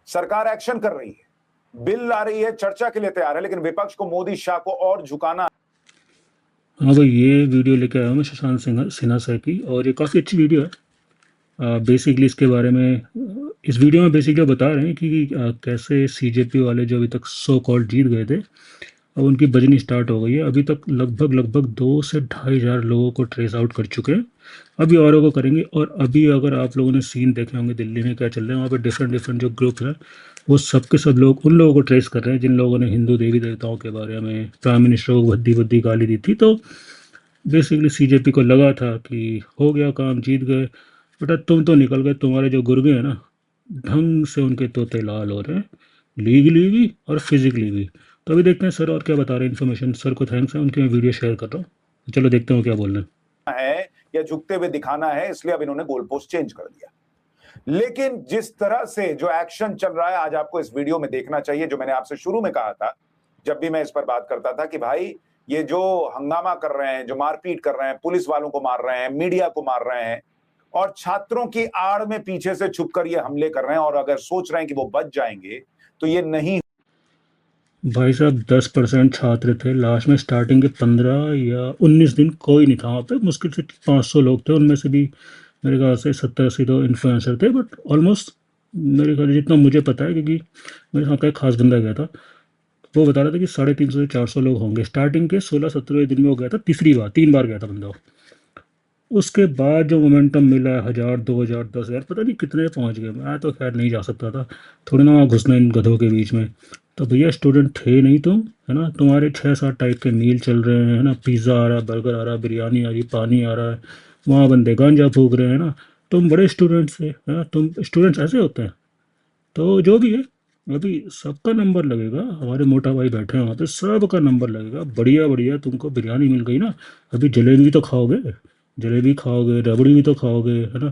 सरकार एक्शन कर रही है, बिल ला रही है, चर्चा के लिए तैयार है, लेकिन विपक्ष को मोदी शाह को और झुकाना। हाँ भाई, ये वीडियो लेके आया हूँ मैं सुशांत सिन्हा सिन्हा सर की, और ये काफ़ी अच्छी वीडियो है। बेसिकली इसके बारे में इस वीडियो में बेसिकली बता रहे हैं कि कैसे सीजेपी वाले जो अभी तक सो कॉल्ड जीत गए थे, अब उनकी बजनी स्टार्ट हो गई है। अभी तक लगभग लगभग 2 से 2,500 लोगों को ट्रेस आउट कर चुके हैं। अभी औरों को करेंगे। और अभी अगर आप लोगों ने सीन देखे होंगे दिल्ली में क्या चल रहा है, वहाँ पे डिफरेंट डिफरेंट जो ग्रुप हैं वो सबके सब लोग उन लोगों को ट्रेस कर रहे हैं जिन लोगों ने हिंदू देवी देवताओं के बारे में प्राइम मिनिस्टर को भद्दी भद्दी गाली दी थी। तो बेसिकली सीजेपी को लगा था कि हो गया काम, जीत गए। बेटा तुम तो निकल गए, तुम्हारे जो गुर्गे हैं ना, ढंग से उनके तोते लाल हो रहे हैं, लीगली भी और फिजिकली भी। तो अभी देखते हैं सर और क्या बता रहे हैं इन्फॉर्मेशन। सर को थैंक्स है, उनकी मैं वीडियो शेयर कर रहा हूँ। चलो देखते हैं वो क्या बोल रहे हैं। है या झुकते हुए दिखाना है, इसलिए अब इन्होंने गोल पोस्ट चेंज कर दिया। लेकिन जिस तरह से जो एक्शन चल रहा है आज आपको इस वीडियो में देखना चाहिए, जो मैंने आपसे शुरू में कहा था जब भी मैं इस पर बात करता था कि भाई ये जो हंगामा कर रहे हैं, जो मारपीट कर रहे हैं, पुलिस वालों को मार रहे हैं, मीडिया को मार रहे हैं और छात्रों की आड़ में पीछे से छुपकर ये हमले कर रहे हैं, और अगर सोच रहे हैं कि वो बच जाएंगे तो ये नहीं। भाई साहब 10% छात्र थे लास्ट में, स्टार्टिंग के 15 या 19 दिन कोई नहीं था वहाँ पे। मुश्किल से 500 लोग थे, उनमें से भी मेरे ख्याल से 70-80 तो इन्फ्लुएंसर थे। बट ऑलमोस्ट मेरे ख्याल से जितना मुझे पता है, क्योंकि मेरे साथ का एक खास बंदा गया था, वो बता रहा था कि 350 से 400 लोग होंगे। स्टार्टिंग के 16-17 दिन में वो गया था, तीसरी बार 3 बार गया था बंदा वो। उसके बाद जो मोमेंटम मिला है, 1000, 2000, 10,000, पता नहीं कितने पहुंच गए। मैं तो खैर नहीं जा सकता था, थोड़ी ना वहाँ घुसना इन गधों के बीच में। तो भैया स्टूडेंट थे नहीं तुम, है ना? तुम्हारे 6-7 टाइप के मील चल रहे हैं, है ना? पिज़्ज़ा आ रहा है, बर्गर आ रहा है, बिरयानी आ रही, पानी आ रहा है, वहाँ बंदे गांजा फूक रहे हैं ना। तुम बड़े स्टूडेंट्स थे, है ना? तुम स्टूडेंट्स ऐसे होते हैं। तो जो भी है, अभी सबका नंबर लगेगा। हमारे मोटा भाई बैठे हैं वहाँ पे, सबका नंबर लगेगा। बढ़िया बढ़िया तुमको बिरयानी मिल गई ना, अभी जलेबी भी तो खाओगे, जलेबी खाओगे, रबड़ी भी तो खाओगे, है ना?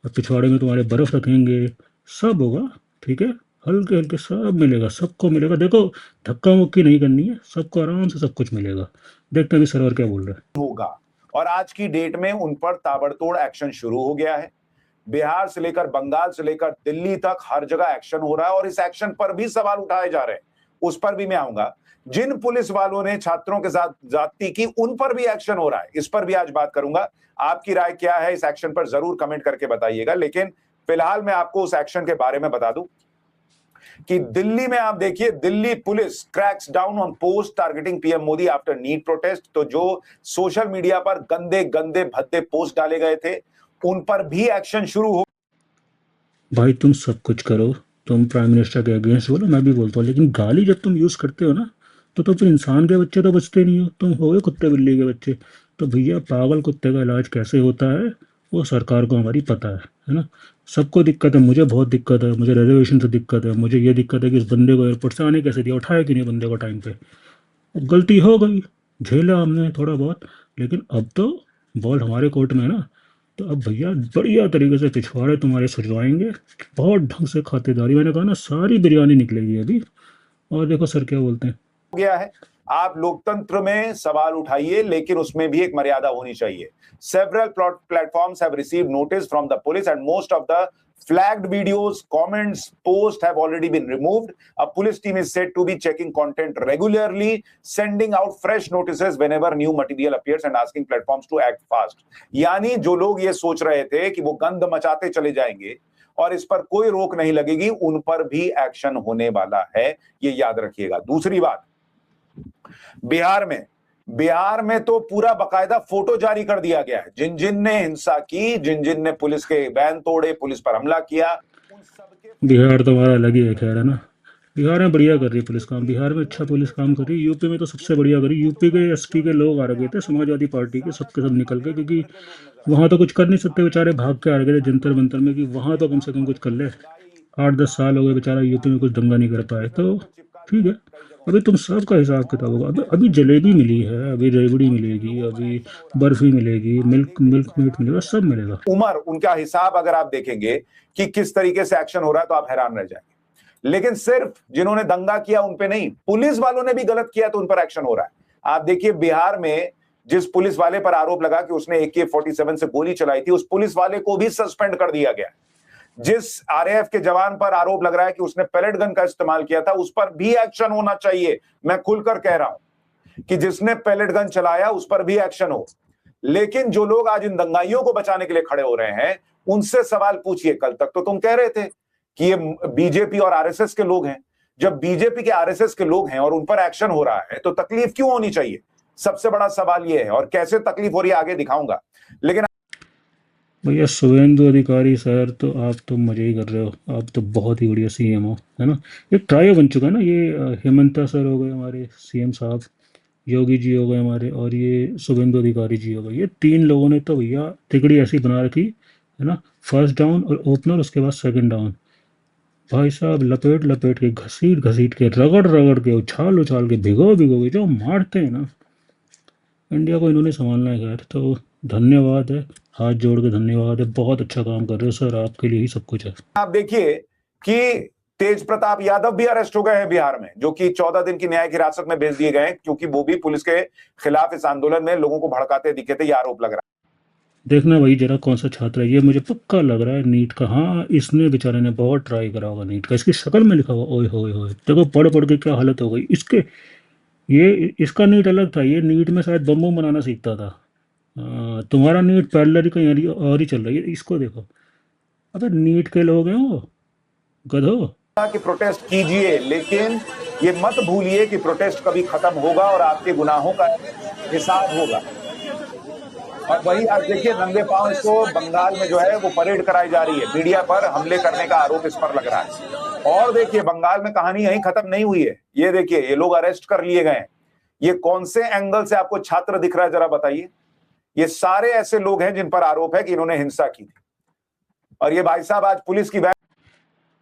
और पिछवाड़े में तुम्हारे बर्फ़ रखेंगे, सब होगा। ठीक है, हल्के हल्के सब मिलेगा, सबको मिलेगा। देखो, धक्का मुक्की नहीं करनी है, सबको आराम से सब कुछ मिलेगा। देखते हैं अभी सर और क्या बोल रहे हैं। होगा। और आज की डेट में उन पर ताबड़तोड़ एक्शन शुरू हो गया है। बिहार से लेकर बंगाल से लेकर दिल्ली तक हर जगह एक्शन हो रहा है, और इस एक्शन पर भी सवाल उठाए जा रहे हैं। उस पर भी मैं आऊंगा। जिन पुलिस वालों ने छात्रों के साथ ज्यादती की, उन पर भी एक्शन हो रहा है, इस पर भी आज बात करूंगा। आपकी राय क्या है इस एक्शन पर, जरूर कमेंट करके बताइएगा। लेकिन फिलहाल मैं आपको उस एक्शन के बारे में बता दूं कि दिल्ली में आप देखिए, Delhi police cracks down on post targeting PM Modi after NEET protest. तो जो सोशल मीडिया पर गंदे गंदे भद्दे पोस्ट डाले गए थे, उन पर भी एक्शन शुरू हो। भाई तुम सब कुछ करो, तुम प्राइम मिनिस्टर के अगेंस्ट बोलो, मैं भी बोलता हूँ, लेकिन गाली जब तुम यूज़ करते हो ना, तो फिर इंसान के बच्चे तो बचते नहीं हो, तुम हो गए कुत्ते बिल्ली के बच्चे। तो भैया पागल कुत्ते का इलाज कैसे होता है, वो सरकार को हमारी पता है ना? सबको दिक्कत है, मुझे बहुत दिक्कत है, मुझे रिजर्वेशन से दिक्कत है, मुझे ये दिक्कत है कि इस बंदे को एयरपोर्ट से आने कैसे दिया, उठाया कि नहीं बंदे को टाइम पे। गलती हो गई, झेला हमने थोड़ा बहुत, लेकिन अब तो बॉल हमारे कोर्ट में है ना। तो अब भैया बढ़िया तरीके से पिछवाड़े तुम्हारे सजवाएंगे, बहुत ढंग से खातिरदारी। मैंने कहा ना, सारी बिरयानी निकलेगी अभी। और देखो सर क्या बोलते हैं। गया है। आप लोकतंत्र में सवाल उठाइए, लेकिन उसमें भी एक मर्यादा होनी चाहिए। Several platforms have received notice from the police and most of the flagged videos, comments, posts have already been removed. A police team is said to be checking content regularly, sending out fresh notices whenever new material appears and asking platforms to act fast. यानी जो लोग ये सोच रहे थे कि वो गंद मचाते चले जाएंगे और इस पर कोई रोक नहीं लगेगी, उन पर भी एक्शन होने वाला है, ये याद रखिएगा। दूसरी बात, बिहार में तो पूरा बकायदा फोटो जारी कर दिया गया है। जिन जिन ने हिंसा की, जिन जिन ने पुलिस के बैन तोड़े, पुलिस पर हमला किया, उन सबके बिहार तो हमारा अलग ही है, खैर, है ना? बिहार में बढ़िया कर रही है पुलिस काम, बिहार में अच्छा पुलिस काम कर रही है। यूपी में तो सबसे बढ़िया करी। यूपी के एसपी के लोग आ रहे थे, समाजवादी पार्टी के, सबके सब निकल गए, क्योंकि वहाँ तो कुछ कर नहीं सकते, बेचारे भाग के आ गए थे जंतर मंतर में, कि वहाँ तो कम से कम कुछ कर ले। 8-10 साल हो गए बेचारा यूपी में कुछ दंगा नहीं कर पाए। तो ठीक है, अभी तुम सबका हिसाब किताब होगा। अभी अभी जलेबी मिली है, अभी रेवड़ी मिलेगी, अभी बर्फी मिलेगी, मिल्क मिल्क मीट मिलेगा, सब मिलेगा। उमर उनका हिसाब अगर आप देखेंगे कि किस तरीके से एक्शन हो रहा है, तो आप हैरान रह जाएंगे। लेकिन सिर्फ जिन्होंने दंगा किया उन पे नहीं, पुलिस वालों ने भी गलत किया तो उन पर एक्शन हो रहा है। आप देखिए, बिहार में जिस पुलिस वाले पर आरोप लगा कि उसने AK-47 से गोली चलाई थी, उस पुलिस वाले को भी सस्पेंड कर दिया गया। जिस आरएएफ के जवान पर आरोप लग रहा है कि उसने पैलेट गन का इस्तेमाल किया था, उस पर भी एक्शन होना चाहिए। मैं खुलकर कह रहा हूं कि जिसने पैलेट गन चलाया उस पर भी एक्शन हो। लेकिन जो लोग आज इन दंगाइयों को बचाने के लिए खड़े हो रहे हैं, उनसे सवाल पूछिए। कल तक तो तुम कह रहे थे कि ये बीजेपी और आरएसएस के लोग हैं। जब बीजेपी के आरएसएस के लोग हैं और उन पर एक्शन हो रहा है तो तकलीफ क्यों होनी चाहिए? सबसे बड़ा सवाल ये है, और कैसे तकलीफ हो रही है आगे दिखाऊंगा। लेकिन भैया शुभेंदु अधिकारी सर, तो आप तो मजे ही कर रहे हो, आप तो बहुत ही बढ़िया सीएम हो, है ना। ये ट्रायो बन चुका है ना, ये हेमंता सर हो गए हमारे सीएम साहब, योगी जी हो गए हमारे, और ये शुभेंदु अधिकारी जी हो गए। ये तीन लोगों ने तो भैया तिकड़ी ऐसी बना रखी है ना, फर्स्ट डाउन और ओपनर, उसके बाद सेकंड डाउन। भाई साहब लपेट लपेट के, घसीट घसीट के, रगड़ रगड़ के, उछाल उछाल के, भिगो भिगो के जो मारते हैं ना, इंडिया को इन्होंने संभालना है। खैर तो धन्यवाद है, हाथ जोड़ के धन्यवाद है, बहुत अच्छा काम कर रहे हो सर, आपके लिए ही सब कुछ है। आप देखिए कि तेज प्रताप यादव भी अरेस्ट हो गए हैं बिहार में, जो कि 14 दिन की न्यायिक हिरासत में भेज दिए गए हैं, क्योंकि वो भी पुलिस के खिलाफ इस आंदोलन में लोगों को भड़काते दिखे थे, ये आरोप लग रहा है। देखना भाई जरा कौन सा छात्र है ये, मुझे पक्का लग रहा है नीट का। हाँ, इसने बेचारे ने बहुत ट्राई करा होगा नीट का, इसकी शक्ल में लिखा हुआ ओए होए होए, देखो पढ़ पढ़ के क्या हालत हो गई इसके। ये इसका नीट अलग था, ये नीट में शायद बम बम बनाना सीखता था। तुम्हारा नीट पैरेलल कहीं और ही चल रही है, इसको देखो। अबे नीट के लोग हैं वो, गधो। कि प्रोटेस्ट कीजिए, लेकिन ये मत भूलिए कि प्रोटेस्ट कभी खत्म होगा और आपके गुनाहों का हिसाब होगा। और वही आज देखिए नंगे पांव इसको बंगाल में जो है वो परेड कराई जा रही है, मीडिया पर हमले करने का आरोप इस पर लग रहा है। और देखिए बंगाल में कहानी यहीं खत्म नहीं हुई है। ये देखिए ये लोग अरेस्ट कर लिए गए हैं। ये कौन से एंगल से आपको छात्र दिख रहा है जरा बताइए। ये सारे ऐसे लोग हैं जिन पर आरोप है कि इन्होंने हिंसा की थी। और ये भाई साहब आज पुलिस की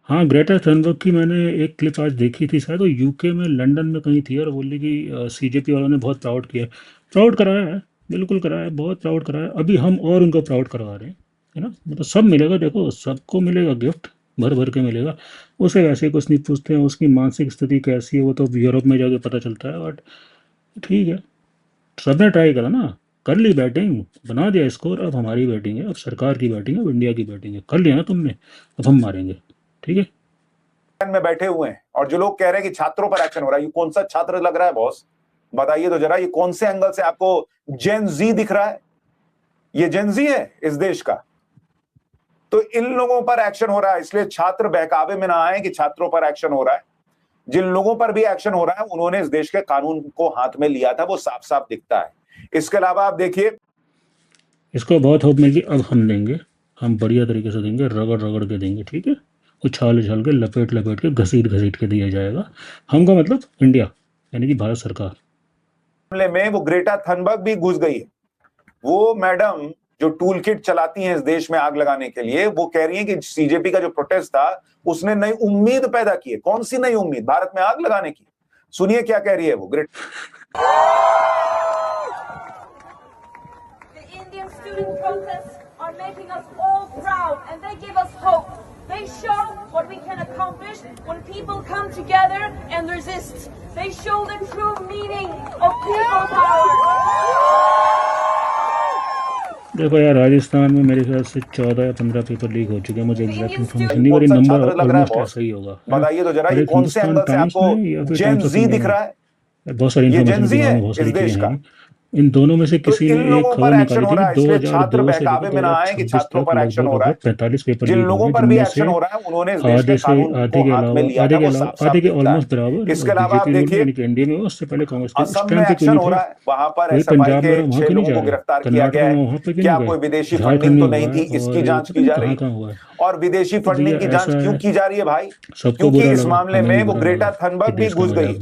हाँ, ग्रेटा थनबर्ग की मैंने एक क्लिप आज देखी थी, शायद वो यूके में लंदन में कहीं थी, और बोली कि सीजेपी वालों ने बहुत प्राउड किया। प्राउड कराया है, बिल्कुल कराया है, बहुत प्राउड कराया है। अभी हम और उनको प्राउड करवा रहे हैं, है ना। मतलब सब मिलेगा, देखो सबको मिलेगा गिफ्ट, भर भर के मिलेगा। उसे वैसे कुछ नहीं पूछते हैं उसकी मानसिक स्थिति कैसी है, वो तो यूरोप में जाके पता चलता है। बट ठीक है, सबने ट्राई करा ना, कर ली बैटिंग, बना दिया स्कोर। अब हमारी बैटिंग है, अब सरकार की बैटिंग है, अब इंडिया की बैटिंग है। कर लिया ना तुमने, अब हम मारेंगे, ठीक है। में बैठे हुए हैं और जो लोग कह रहे हैं कि छात्रों पर एक्शन हो रहा है, ये कौन सा छात्र लग रहा है बॉस? बताइए तो जरा, ये कौन से एंगल से आपको जेन जी दिख रहा है? ये जेन जी है इस देश का? तो इन लोगों पर एक्शन हो रहा है, इसलिए छात्र बहकावे में ना आए कि छात्रों पर एक्शन हो रहा है। जिन लोगों पर भी एक्शन हो रहा है उन्होंने इस देश के कानून को हाथ में लिया था, वो साफ साफ दिखता है। इसके अलावा आप देखिए, इसको बहुत होप मिल गई, अब हम देंगे, हम बढ़िया तरीके से देंगे, रगड़ रगड़ के देंगे, ठीक है। उछाल उछाल के, लपेट लपेट के, घसीट घसीट के दिया जाएगा। हम का मतलब इंडिया, यानी कि भारत सरकार। मामले में वो ग्रेटा थनबर्ग भी घुस गई है। वो मैडम जो टूल किट चलाती हैं इस देश में आग लगाने के लिए, वो कह रही हैं कि सीजेपी का जो प्रोटेस्ट था उसने नई उम्मीद पैदा की है। कौन सी नई उम्मीद? भारत में आग लगाने की। सुनिए क्या कह रही है वो great. The Indian student protests are making us all proud and they give us hope. They show what we can accomplish when people come together and resist. They show the true meaning of people power. देखो यार, राजस्थान में मेरे ख्याल से 14 या 15 paper leak हो चुके हैं, मुझे एग्जैक्ट इन्फॉर्मेशन नहीं, मेरी नंबर ऑलमोस्ट ऐसा ही होगा। बताइए तो जरा, ये कौन से एंगल से आपको जेन जी दिख रहा है? बहुत सारी इन्फॉर्मेशन बहुत सारी चीजें हैं। इन दोनों में से किसी ने एक खबर निकाली थी 2002 से लेकर 2026 तक लगभग 45 पेपर लीक हुए, जिनमें से आधे के ऑलमोस्ट बराबर बीजेपी यानी कि एनडीए में, उससे पहले कांग्रेस के। उस टाइम पे क्यों नहीं थे? वही पंजाब में वहाँ क्यों नहीं जा रहे? कर्नाटक में वहाँ पे क्यों नहीं गए? झारखंड में हुआ है, और कहाँ हुआ है? और विदेशी फंडिंग की जांच क्यों की जा रही है भाई? सबको क्योंकि इस मामले में वो ग्रेटा थनबर्ग भी घुस गई।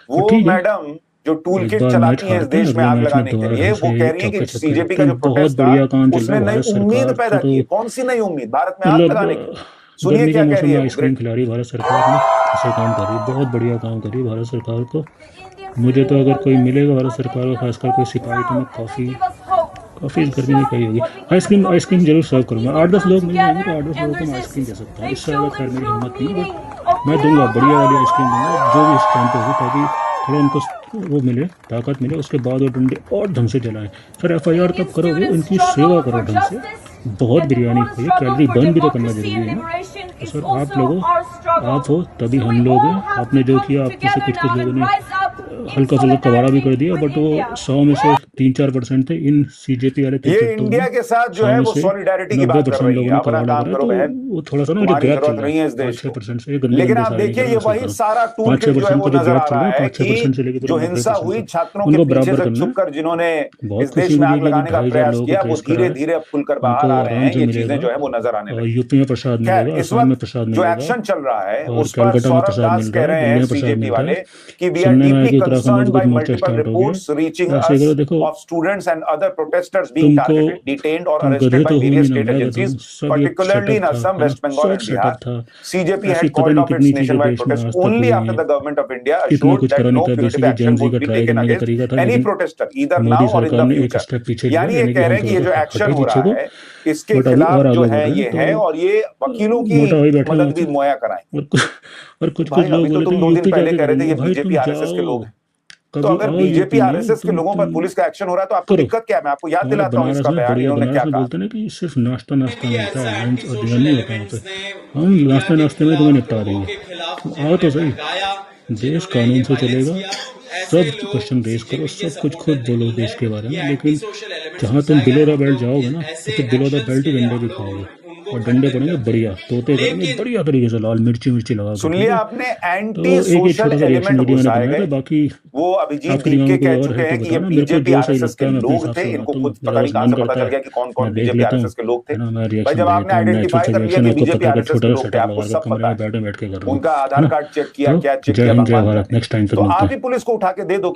वो मैडम जो टूल किट चलाती हैं इस देश में आग लगाने के लिए, वो कह रही है कि सीजेपी का जो प्रोटेस्ट था उसने नई उम्मीद पैदा की। कौन सी नई उम्मीद? भारत में आग लगाने की। सुनिए क्या कह रही है। आइसक्रीम खिला रही है भारत सरकार ने, ऐसे काम कर रही है, बहुत बढ़िया काम कर रही है भारत सरकार को। मुझे तो अगर कोई मिलेगा भारत सरकार को, खासकर कोई सिपाही, तो मैं काफ़ी इस गर्मी में कही होगी। आइसक्रीम जरूर सर्व करूँगा। 8-10 लोग मिल जाएंगे तो 8-10 लोगों को मैं आइसक्रीम दे सकता हूँ। इससे ज़्यादा खैर मेरी हिम्मत नहीं है, बट मैं दूंगा, बढ़िया वाली आइसक्रीम दूंगा जो भी इस टाइम पे होगी, ताकि थोड़ा उनको वो मिले, ताकत मिले। उसके बाद वो डंडे और ढंग से जलाएं। फिर FIR तब करोगे, उनकी सेवा करो ढंग से, बहुत And the बिरयानी border खाइए, struggle कैलोरी for बर्न भी तो करना democracy जरूरी and है ना। liberation तो is सर आप also लोगों, our struggle. आप हो तभी So हम we लोग all हैं। have आपने to जो come किया, आप में से together कुछ now लोगों and ने rise up in हल्का फुल्का कबाड़ा भी कर दिया, solidarity बट with वो India. 100 में से 3-4% थे, इन CJP वाले ये 73 इंडिया में के साथ जो 100 है में वो से सॉलिडारिटी की बात कर 90% रही लोगों है। ने अपना कबाड़ा काम करा। करो तो बहन, वो थोड़ा सा ना जो तुम्हारी गैप चल जरूरत रहा नहीं है है इस देश को। 5-6% से, ये गंदे लेकिन गंदे आप सारे देखिए निकाल ये रहे हैं वही सरकार। सारा टूल किट जो है 5-6% वो का जो नजर गैप आ चल रहा रहा है है 5-6% से लेके कि पूरे जो हिंसा 90% हुई तक, छात्रों के उनको पीछे बराबर से करना है। छुपकर जिन्होंने बहुत इस खुशी देश में मिली आग कि अभी लगाने का 2,500 प्रयास लोगों को किया, वो ट्रेस करा धीरे है। धीरे अब खुलकर बाहर उनको आ रहे आराम हैं। से ये मिलेगा, चीजें जो है वो नजर आने और लगी। यूपी में प्रसाद खैर, मिलेगा, इस आसाम में वक्त प्रसाद जो मिलेगा, एक्शन चल रहा है और उस पर कलकत्ता में सौरभ प्रसाद दास मिल कह रहा है, रहे दिल्ली हैं में प्रसाद सीजेपी मिलता वाले है। कि वी आर सुनने में आया डीपली कि उत्तराखंड में कंसर्न्ड तो बाय कुछ मोर्चा मल्टीपल स्टार्ट हो गया रिपोर्ट्स रीचिंग है। ऐसे अस करो, देखो of students and other protesters being तुमको, targeted, detained or तुम arrested गधे by तो हो various नहीं ना state मैं गधा agencies, हूँ। सब ये particularly सेटअप in था, Assam, है ना, West Bengal सब and Bihar. सेटअप था। CJP ऐसी had पता called नहीं off कितनी its चीजें nationwide देश में protest आज तक only हुई after हैं, the government of India कितना assured कुछ that करा नहीं no था। punitive basically action Gen Z would का be ट्राई taken करने का against तरीका था, any लेकिन protester, either now Modi or in सरकार the ने एक future. स्टेप पीछे लिया, यानी ये यानी कि कह रहे हम हैं कि थोड़ा ये सा जो हटे एक्शन ही हो पीछे रहा को, है इसके बट अभी खिलाफ और जो आगे है बढ़ रहे ये हैं। है, तो और ये वकीलों की मोटा भाई बैठे हैं मदद वहाँ भी से, मुहैया कराएंगे। और कुछ भाई लोग अभी तो बोले थे तुम कि 2 दिन यूपी पहले जाके कह रहे थे करेंगे। ये भाई बीजेपी तुम आरएसएस के जाओ, लोग हैं। तो कभी अगर आओ बीजेपी यूपी में, आरएसएस के तुम लोगों पर पुलिस का एक्शन हो रहा है तो आपको करो। दिक्कत क्या है? मैं आपको याद हमारे दिलाता हूँ बनारस इसका में बयान बढ़िया, इन्होंने क्या बनारस में कहा। बोलते हैं ना कि सिर्फ नाश्ता नाश्ता मीडिया मिलता है, ऐसा है लंच कि और डिनर सोशल नहीं होता वहाँ एलिमेंट्स पे। ने हम मीडिया नाश्ते के नाश्ते में तुम्हें खिलाफ, निपटा लोगों देंगे। के खिलाफ तुम आओ जिन्होंने तो सही, भड़काया, देश जिन्होंने कानून ये से वायलेंस चलेगा। किया, ऐसे सब लोग क्वेश्चन रेज करो, सीजेपी के सब कुछ खुद सपोर्टर बोलो नहीं है। देश के बारे में, ये लेकिन एंटी सोशल एलिमेंट्स जहाँ तुम घुसाएगा, बिलो द हम बेल्ट लोग जाओगे ना, ऐसे तो फिर बिलो द एक्शंस बेल्ट के के लिए अंडे हम भी लोग खाओगे, उनको और डंडे खंडन पड़ेंगे करते बढ़िया, हैं। तोते करेंगे लेकिन बढ़िया तरीके से, लाल मिर्ची मिर्ची लगा के, सुन ठीक लिया है। आपने, तो एंटी एक सोशल छोटा सा रिएक्शन एलिमेंट वीडियो मैंने घुसाए बनाया था। गए। बाकी वो अभिजीत आपके जीत दिमाग के में कोई कह और चुके है तो हैं कि ये बताना, मेरे को बीजेपी जो सही आरएसएस के लगता है मैं अपने लोग हिसाब थे। से इनको बनाता हूँ। खुद मेरा पता बस नहीं कहां मन से पता करता चल है, गया कि कौन कौन मैं देख बीजेपी लेता हूँ, आरएसएस के लोग थे। है ना। मैं भाई रिएक्शन जब दे आपने देता हूँ, आइडेंटिफाई नेचुरल कर लिया रिएक्शन। कि आपको बीजेपी पता है कि आरएसएस के छोटा सा लोग थे, सेटअप आपको लगा सब के कमरे पता में है, बैठे बैठ के कर रहा हूँ, उनका है आधार ना। कार्ड चेक किया, तो क्या चेक जय किया, हिंद, जय भगवान भारत। जाने। नेक्स्ट टाइम फिर तो मिलते आप हैं। ही पुलिस को उठा के दे दो।